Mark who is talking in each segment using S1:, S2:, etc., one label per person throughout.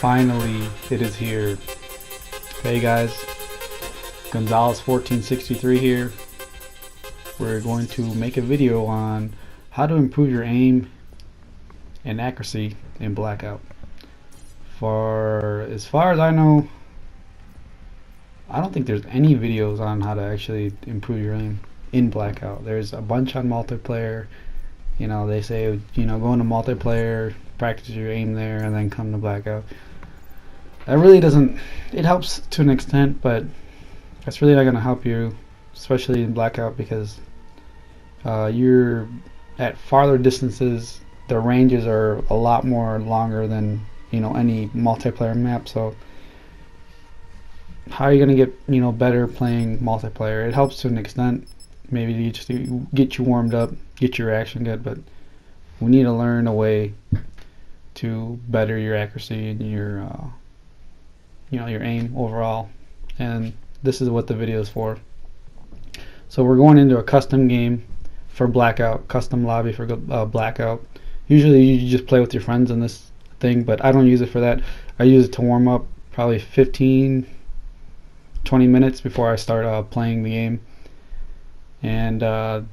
S1: Finally, it is here. Hey guys, Gonzalez 1463 here. We're going to make a video on how to improve your aim and accuracy in Blackout. For as far as I know, I don't think there's any videos on how to actually improve your aim in Blackout. There's a bunch on multiplayer. You know, they say, you know, go into multiplayer, practice your aim there, and then come to Blackout. That really doesn't, it helps to an extent, but that's really not going to help you, especially in Blackout, because you're at farther distances. The ranges are a lot more longer than, you know, any multiplayer map. So how are you going to get, you know, better playing multiplayer? It helps to an extent, maybe to just get you warmed up, get your action good, but we need to learn a way to better your accuracy and your you know, your aim overall, and this is what the video is for. So we're going into a custom game for Blackout, custom lobby for Blackout. Usually you just play with your friends in this thing, but I don't use it for that. I use it to warm up, probably 15-20 minutes before I start playing the game, and it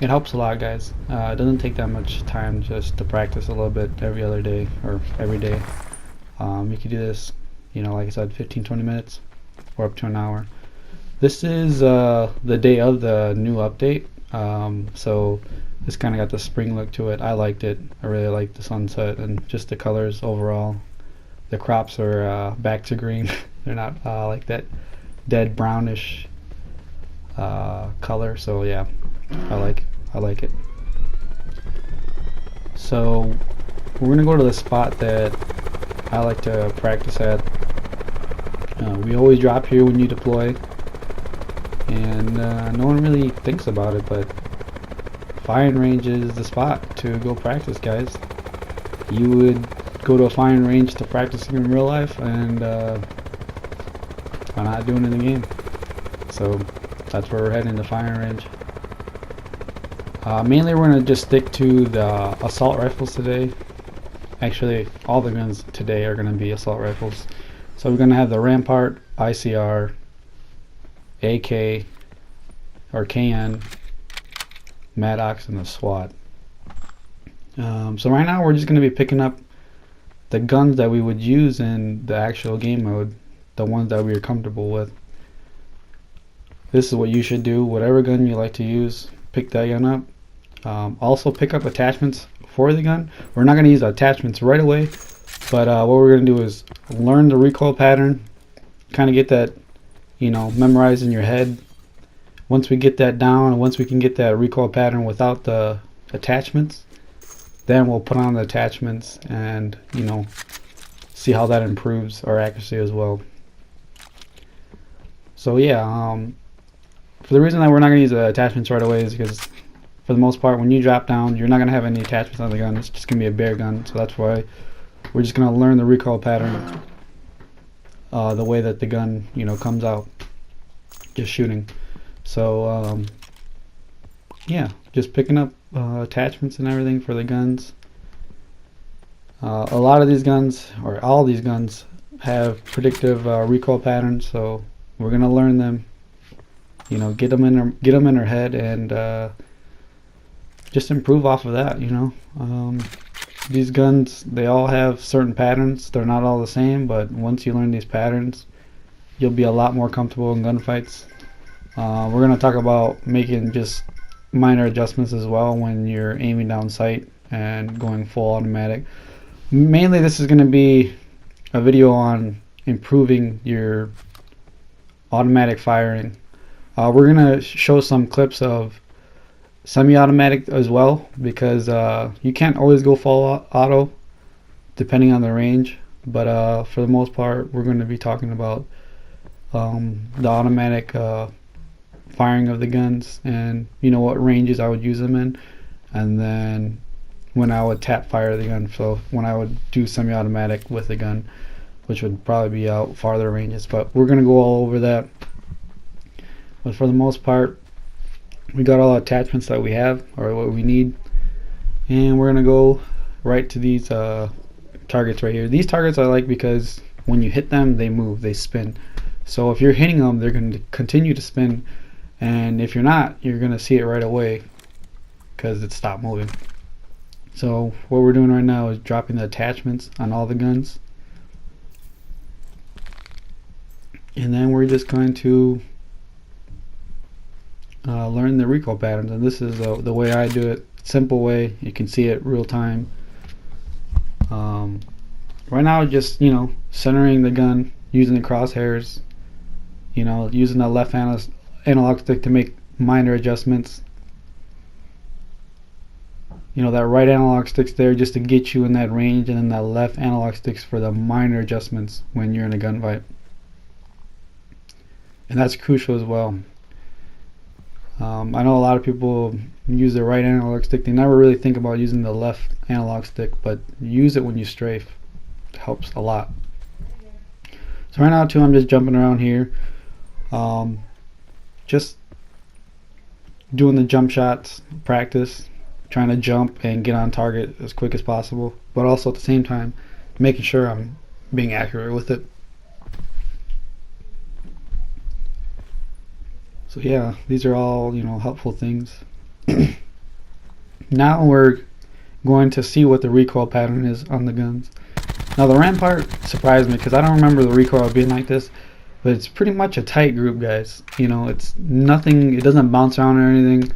S1: helps a lot, guys. It doesn't take that much time just to practice a little bit every other day or every day. You can do this, you know, like I said, 15-20 minutes or up to an hour. This is the day of the new update, so this kind of got the spring look to it. I liked it. I really liked the sunset and just the colors overall. The crops are back to green. They're not like that dead brownish color. So yeah, I like it. So we're gonna go to the spot that I like to practice at. We always drop here when you deploy, and no one really thinks about it, but firing range is the spot to go practice, guys. You would go to a firing range to practice in real life, and why not doing it in the game? So that's where we're heading, to firing range. Mainly we're going to just stick to the assault rifles today. Actually, all the guns today are going to be assault rifles. So we're going to have the Rampart, ICR, AK, or KN, Maddox, and the SWAT. So right now we're just going to be picking up the guns that we would use in the actual game mode, the ones that we are comfortable with. This is what you should do. Whatever gun you like to use, pick that gun up. Also pick up attachments for the gun. We're not going to use attachments right away, but what we're going to do is learn the recoil pattern, kind of get that, you know, memorized in your head. Once we get that down, and once we can get that recoil pattern without the attachments, then we'll put on the attachments and, you know, see how that improves our accuracy as well. So yeah, for the reason that we're not going to use the attachments right away is because for the most part, when you drop down, you're not going to have any attachments on the gun. It's just going to be a bare gun. So that's why we're just going to learn the recoil pattern, the way that the gun, you know, comes out, just shooting. So yeah, just picking up attachments and everything for the guns. A lot of these guns, or all these guns, have predictive recoil patterns. So we're going to learn them. You know, get them in our head, and just improve off of that. You know, these guns, they all have certain patterns. They're not all the same, but once you learn these patterns, you'll be a lot more comfortable in gunfights. We're going to talk about making just minor adjustments as well when you're aiming down sight and going full automatic. Mainly this is going to be a video on improving your automatic firing. We're going to show some clips of semi-automatic as well, because you can't always go full auto depending on the range, but for the most part we're going to be talking about the automatic firing of the guns, and you know what ranges I would use them in, and then when I would tap fire the gun. So when I would do semi-automatic with the gun, which would probably be out farther ranges, but we're going to go all over that. But for the most part, we got all the attachments that we have, or what we need, and we're going to go right to these targets right here. These targets I like because when you hit them, they move, they spin. So if you're hitting them, they're going to continue to spin, and if you're not, you're going to see it right away because it stopped moving. So what we're doing right now is dropping the attachments on all the guns, and then we're just going to learn the recoil patterns. And this is the way I do it. Simple way. You can see it real time. Right now, just centering the gun, using the crosshairs, using the left analog stick to make minor adjustments. That right analog stick's there just to get you in that range, and then that left analog stick's for the minor adjustments when you're in a gunfight. And that's crucial as well. I know a lot of people use the right analog stick. They never really think about using the left analog stick, but use it when you strafe. It helps a lot. So right now too, I'm just jumping around here, just doing the jump shots, practice, trying to jump and get on target as quick as possible, but also at the same time making sure I'm being accurate with it. So yeah, these are all helpful things. Now we're going to see what the recoil pattern is on the guns. Now the RAM part surprised me because I don't remember the recoil being like this, but it's pretty much a tight group, guys. It's nothing, it doesn't bounce around or anything.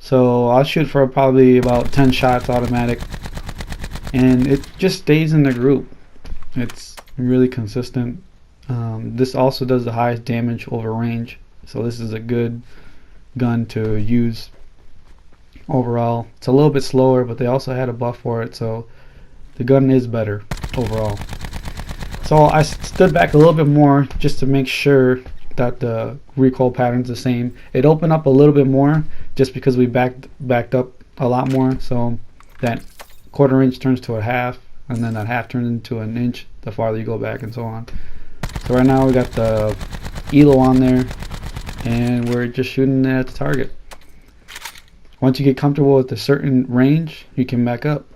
S1: So I'll shoot for probably about 10 shots automatic, and it just stays in the group. It's really consistent. This also does the highest damage over range, so this is a good gun to use overall. It's a little bit slower, but they also had a buff for it, so the gun is better overall. So I stood back a little bit more just to make sure that the recoil pattern's the same. It opened up a little bit more just because we backed up a lot more, so that 1/4 inch turns to a half, and then that half turns into an inch the farther you go back, and so on. So right now we got the ELO on there, and we're just shooting at the target. Once you get comfortable with a certain range, you can back up,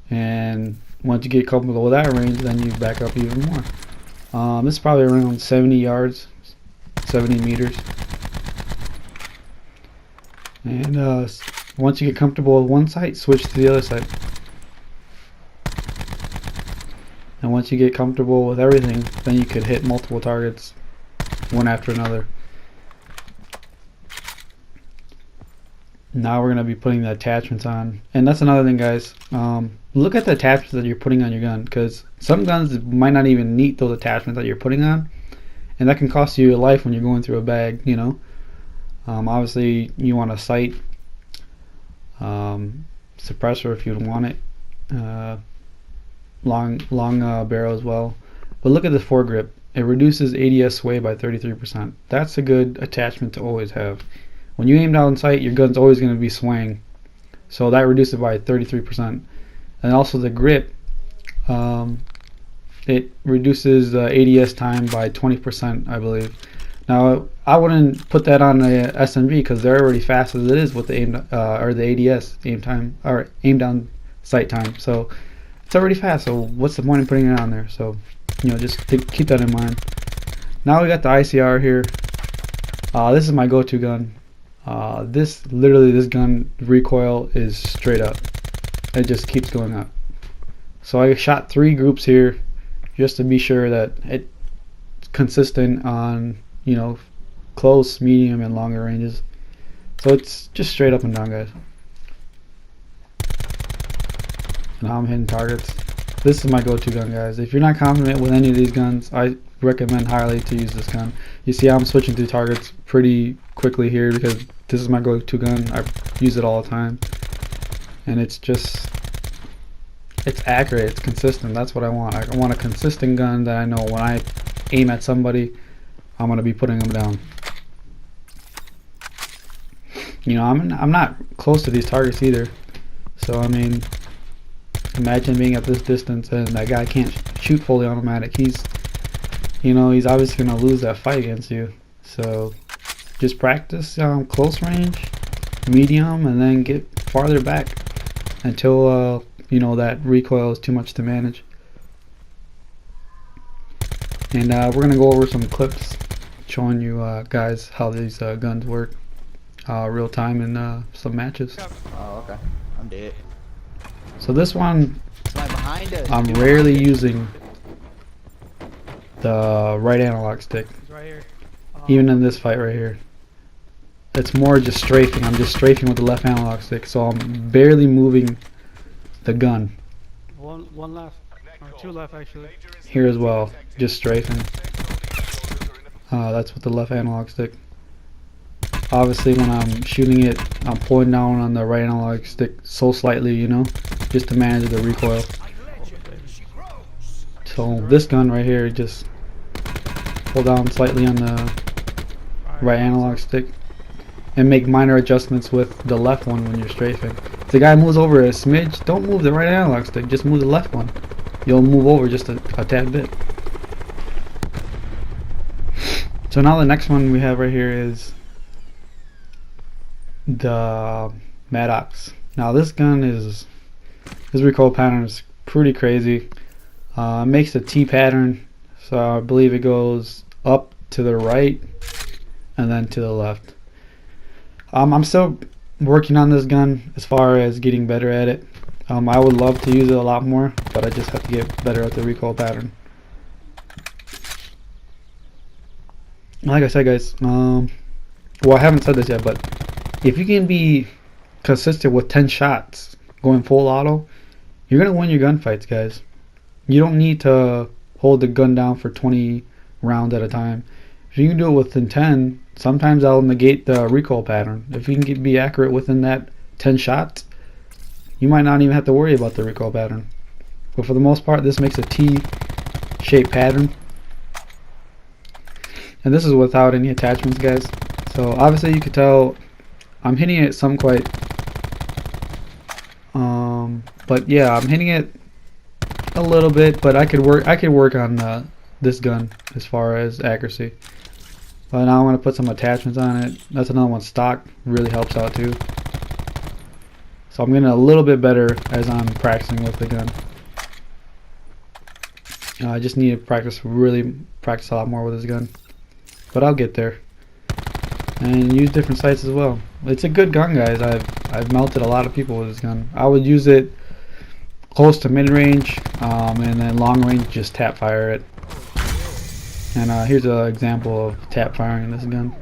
S1: and once you get comfortable with that range, then you back up even more. This is probably around 70 yards, 70 meters. And once you get comfortable with one sight, switch to the other side. And once you get comfortable with everything, then you could hit multiple targets one after another. Now we're going to be putting the attachments on, and that's another thing, guys. Look at the attachments that you're putting on your gun, because some guns might not even need those attachments that you're putting on, and that can cost you your life when you're going through a bag. Obviously you want a sight, suppressor if you want it, long barrel as well. But look at the foregrip. It reduces ADS sway by 33%. That's a good attachment to always have. When you aim down sight, your gun's always going to be swaying, so that reduces it by 33%. And also the grip, it reduces ADS time by 20%, I believe. Now I wouldn't put that on a SMG because they're already fast as it is with the aim or the ADS aim time or aim down sight time. So it's already fast. So what's the point in putting it on there? So just keep that in mind. Now we got the ICR here. This is my go-to gun. This gun recoil is straight up. It just keeps going up. So I shot 3 groups here just to be sure that it's consistent on close, medium, and longer ranges. So it's just straight up and down, guys. Now I'm hitting targets. This is my go-to gun, guys. If you're not confident with any of these guns, I recommend highly to use this gun. You see I'm switching through targets pretty quickly here because this is my go-to gun. I use it all the time, and it's accurate, it's consistent. That's what I want. I want a consistent gun that I know when I aim at somebody, I'm going to be putting them down. I'm not close to these targets either, so I mean, imagine being at this distance and that guy can't shoot fully automatic. He's obviously going to lose that fight against you. So just practice close range, medium, and then get farther back until that recoil is too much to manage. and we're gonna go over some clips showing you guys how these guns work real time in some matches.
S2: Oh, okay. I'm dead.
S1: So this one,
S2: Right behind us.
S1: I'm rarely using the right analog stick,
S3: Right here.
S1: even in this fight right here. It's more just strafing. I'm just strafing with the left analog stick, so I'm barely moving the gun.
S3: One left, or two left actually.
S1: Here as well, just strafing. That's with the left analog stick. Obviously when I'm shooting it, I'm pulling down on the right analog stick so slightly, you know, just to manage the recoil. So this gun right here, just pull down slightly on the right analog stick and make minor adjustments with the left one when you're strafing. If the guy moves over a smidge, don't move the right analog stick, just move the left one. You'll move over just a tad bit. So now the next one we have right here is the Maddox. Now this gun is, his recoil pattern is pretty crazy. It makes a T pattern, so I believe it goes up to the right and then to the left. I'm still working on this gun as far as getting better at it. I would love to use it a lot more, but I just have to get better at the recoil pattern. Like I said, guys, well, I haven't said this yet, but if you can be consistent with 10 shots going full auto, you're gonna win your gunfights, guys. You don't need to hold the gun down for 20 rounds at a time. If you can do it within 10, sometimes that'll negate the recoil pattern. If you can be accurate within that 10 shots, you might not even have to worry about the recoil pattern. But for the most part, this makes a T-shaped pattern. And this is without any attachments, guys. So obviously you can tell I'm hitting it some quite, but yeah, I'm hitting it a little bit, but I could work on this gun as far as accuracy. But now I'm going to put some attachments on it. That's another one, stock really helps out too. So I'm getting a little bit better as I'm practicing with the gun. I just need to really practice a lot more with this gun. But I'll get there. And use different sights as well. It's a good gun, guys. I've melted a lot of people with this gun. I would use it close to mid-range, and then long range just tap fire it. And here's an example of tap firing this gun.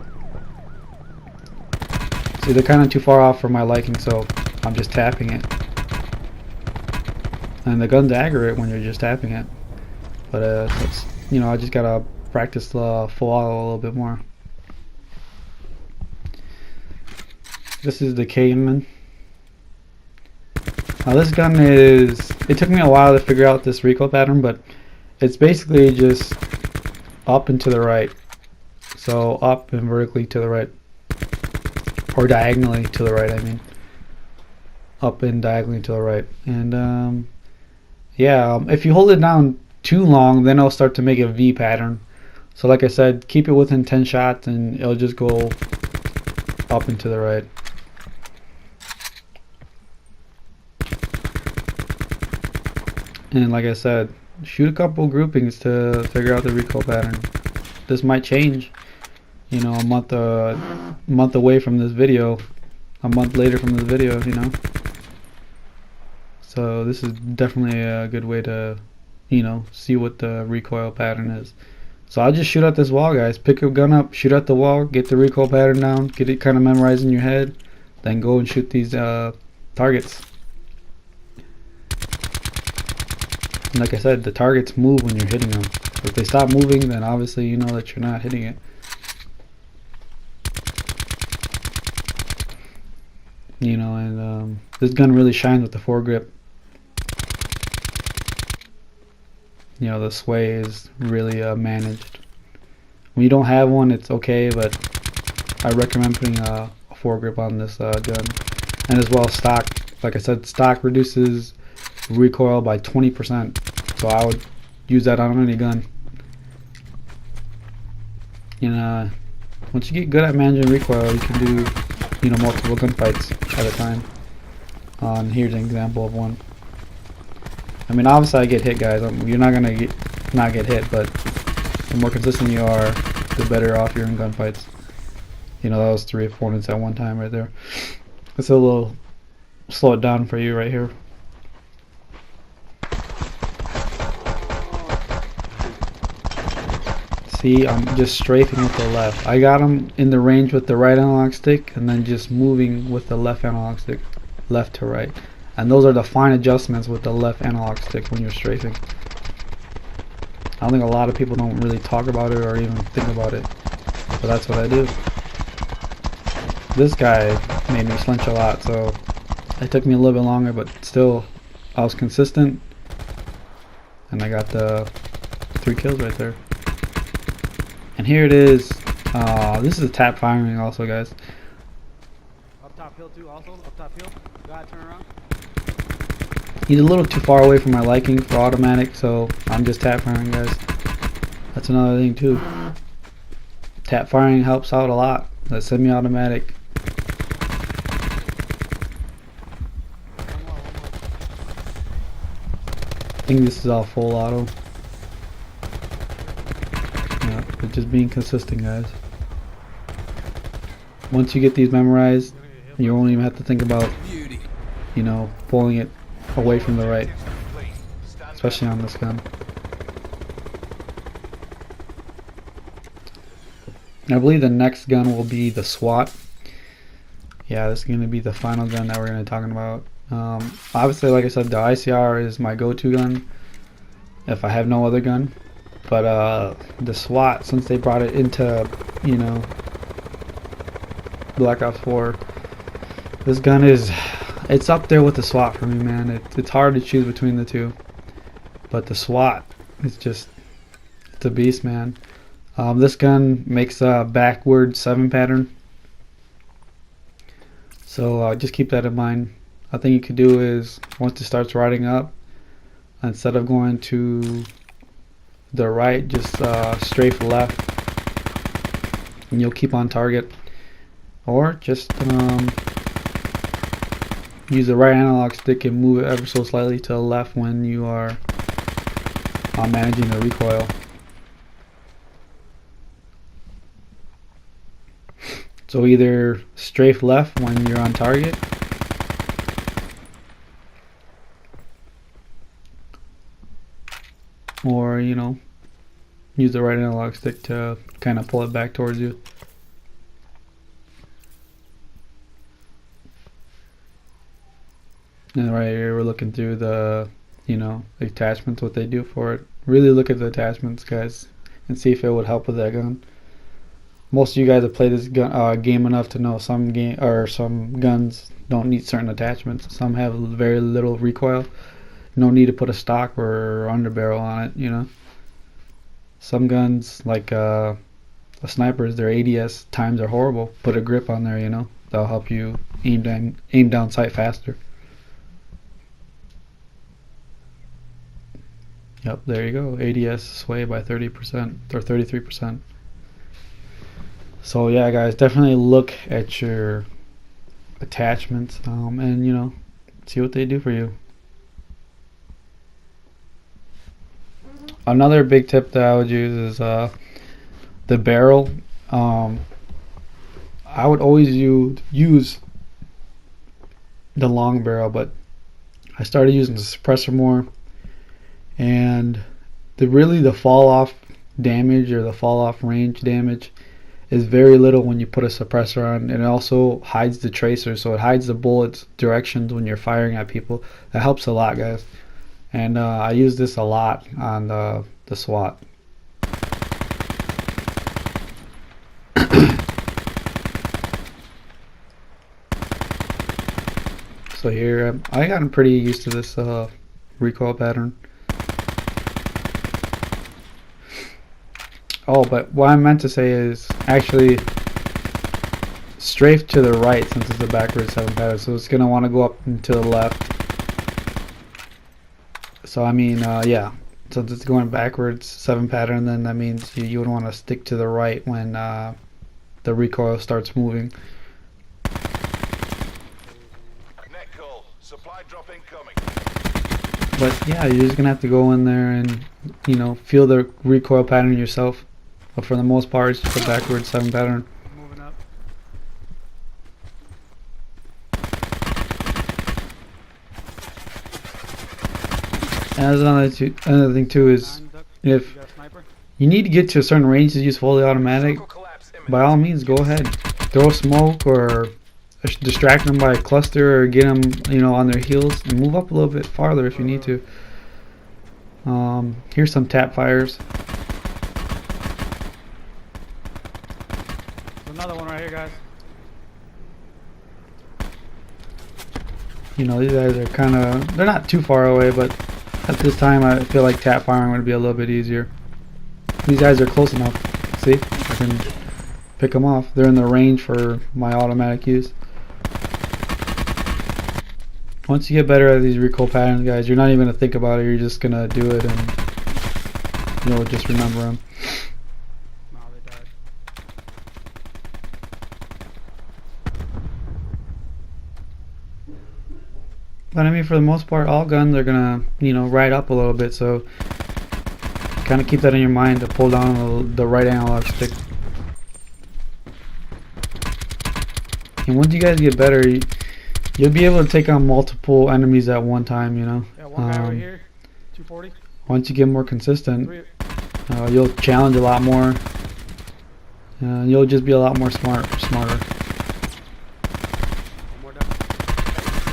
S1: See, they're kind of too far off for my liking, so I'm just tapping it. And the gun's accurate when you're just tapping it. But it's, you know, I just gotta practice the full auto a little bit more. This is the Cayman. Now this gun is, it took me a while to figure out this recoil pattern, but it's basically just up and to the right. So up and vertically to the right, or diagonally to the right, I mean. Up and diagonally to the right. And yeah, if you hold it down too long, then it'll start to make a V pattern. So like I said, keep it within 10 shots and it'll just go up and to the right. And like I said, shoot a couple groupings to figure out the recoil pattern. This might change, you know, a month away from this video, a month later from this video, you know. So this is definitely a good way to, you know, see what the recoil pattern is. So I'll just shoot at this wall, guys. Pick your gun up, shoot at the wall, get the recoil pattern down, get it kind of memorized in your head, then go and shoot these targets. And like I said, the targets move when you're hitting them. If they stop moving, then obviously you know that you're not hitting it. You know, and this gun really shines with the foregrip. You know, the sway is really managed. When you don't have one, it's okay, but I recommend putting a foregrip on this gun. And as well, stock. Like I said, stock reduces recoil by 20%. So I would use that on any gun. And once you get good at managing recoil, you can do, you know, multiple gunfights at a time. And here's an example of one. I mean, obviously I get hit, guys. You're not gonna not get hit, but The more consistent you are, the better off you're in gunfights. You know, that was 3 opponents at one time right there. It's a little slow it down for you right here. See, I'm just strafing with the left. I got him in the range with the right analog stick and then just moving with the left analog stick, left to right. And those are the fine adjustments with the left analog stick when you're strafing. I don't think a lot of people don't really talk about it or even think about it, but that's what I do. This guy made me flinch a lot, so it took me a little bit longer, but still I was consistent and I got the 3 kills right there. And here it is. This is a tap firing also, guys.
S3: Up top hill too, also. Up top hill. Gotta turn around.
S1: He's a little too far away for my liking for automatic, so I'm just tap firing, guys. That's another thing too. Tap firing helps out a lot. The semi-automatic.
S3: One more.
S1: I think this is all full auto. Yeah, but just being consistent, guys. Once you get these memorized, you won't even have to think about, you know, pulling it away from the right, especially on this gun. I believe the next gun will be the SWAT. Yeah, this is going to be the final gun that we're going to be talking about. Obviously, like I said, the ICR is my go-to gun if I have no other gun. But the SWAT, since they brought it into, you know, Black Ops 4, this gun is, it's up there with the SWAT for me, man. It's hard to choose between the two, but the SWAT is just, it's a beast, man. This gun makes a backward 7 pattern, so just keep that in mind. I think you could do is, once it starts riding up, instead of going to the right, just strafe left, and you'll keep on target. Or just use the right analog stick and move it ever so slightly to the left when you are managing the recoil. So either strafe left when you're on target, or, you know, use the right analog stick to kind of pull it back towards you. And right here we're looking through the, you know, the attachments, what they do for it. Really look at the attachments, guys, and see if it would help with that gun. Most of you guys have played this gun, game enough to know some guns don't need certain attachments. Some have very little recoil. No need to put a stock or underbarrel on it, you know. Some guns, like the snipers, their ADS times are horrible. Put a grip on there, you know. That'll help you aim down sight faster. Yep, there you go. ADS sway by 30% or 33%. So yeah, guys, definitely look at your attachments and, you know, see what they do for you. Another big tip that I would use is the barrel. I would always use the long barrel, but I started using the suppressor more, and the fall off damage or the fall off range damage is very little when you put a suppressor on. And it also hides the tracer, so it hides the bullet's directions when you're firing at people. That helps a lot, guys. And I use this a lot on the SWAT. So here, I gotten pretty used to this recoil pattern. Oh, but what I meant to say is actually strafe to the right, since it's a backwards 7 pattern, so it's gonna want to go up and to the left. So I mean, yeah, so it's going backwards 7 pattern, then that means you would want to stick to the right when the recoil starts moving.
S4: Net call. Supply drop incoming.
S1: But yeah, you're just gonna have to go in there and, you know, feel the recoil pattern yourself. But for the most part, it's just a backwards 7 pattern.
S3: Moving up.
S1: And there's another thing too is,
S3: Nine duck.
S1: if
S3: You got a sniper?
S1: you need to get to a certain range to use fully automatic,
S4: Circle collapse imminent.
S1: by all means, go ahead. Throw smoke or distract them by a cluster, or get them, you know, on their heels, and move up a little bit farther if you need to. Here's some tap fires.
S3: There's another one right here, guys.
S1: You know, these guys are kind of, they're not too far away, but at this time I feel like tap firing would be a little bit easier. These guys are close enough. See, I can pick them off. They're in the range for my automatic use. Once you get better at these recoil patterns, guys, you're not even gonna think about it. You're just gonna do it, and you'll just remember them.
S3: No, they died.
S1: But I mean, for the most part, all guns are gonna, you know, ride up a little bit. So kind of keep that in your mind to pull down the right analog stick. And once you guys get better, you'll be able to take on multiple enemies at one time, you know.
S3: Yeah, one guy right here. 240.
S1: Once you get more consistent,
S3: Three.
S1: you'll challenge a lot more. You'll just be a lot more smarter.
S3: One more down.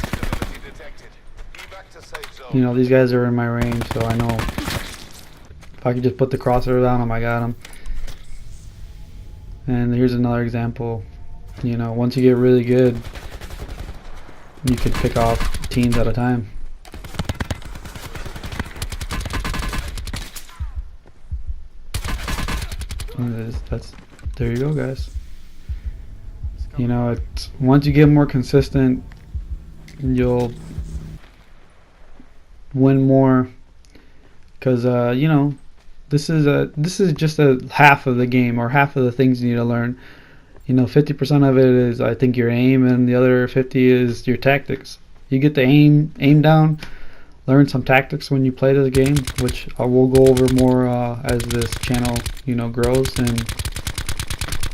S4: Stability detected. Evac to safe zone.
S1: You know, these guys are in my range, so I know if I could just put the crosser down them, I got them. And here's another example. You know, once you get really good, you could pick off teams at a time. And there you go, guys. You know, it's once you get more consistent, you'll win more. Because you know, this is just a half of the game, or half of the things you need to learn. You know, 50% of it is, I think, your aim, and the other 50 is your tactics. You get the aim down, learn some tactics when you play this game, which I will go over more as this channel, you know, grows, and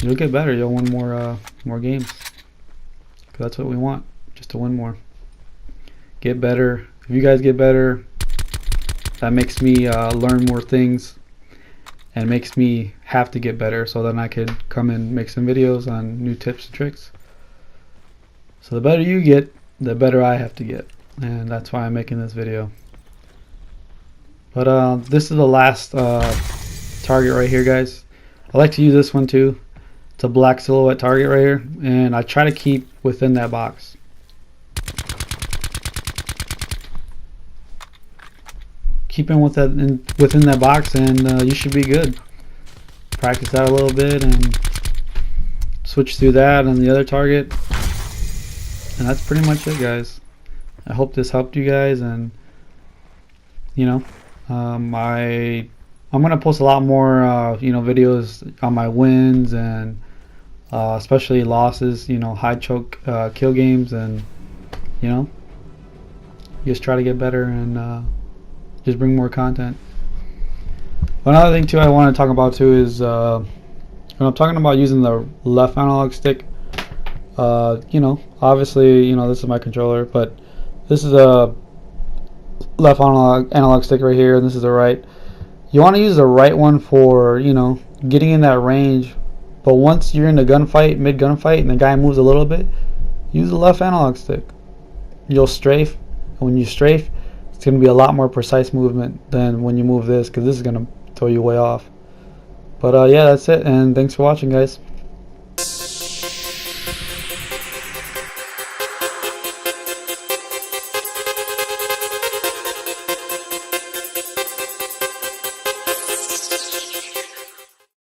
S1: you'll get better. You'll win more games. 'Cause that's what we want, just to win more. Get better. If you guys get better, that makes me learn more things, and makes me have to get better, so then I could come and make some videos on new tips and tricks. So the better you get, the better I have to get, and that's why I'm making this video. But this is the last target right here, guys. I like to use this one too. It's a black silhouette target right here, and I try to keep within that box. Keep in with that within that box, and you should be good. Practice that a little bit and switch through that and the other target, and that's pretty much it, guys. I hope this helped you guys, and you know, I'm gonna post a lot more you know, videos on my wins and especially losses, you know, high choke kill games, and you know, just try to get better and just bring more content. Another thing too I want to talk about too is when I'm talking about using the left analog stick, you know, obviously, you know, this is my controller, but this is a left analog stick right here, and this is the right. You want to use the right one for, you know, getting in that range, but once you're in the gunfight, mid gunfight, and the guy moves a little bit, use the left analog stick. You'll strafe, and when you strafe, it's going to be a lot more precise movement than when you move this, because this is going to throw you way off. But yeah, that's it, and thanks for watching, guys.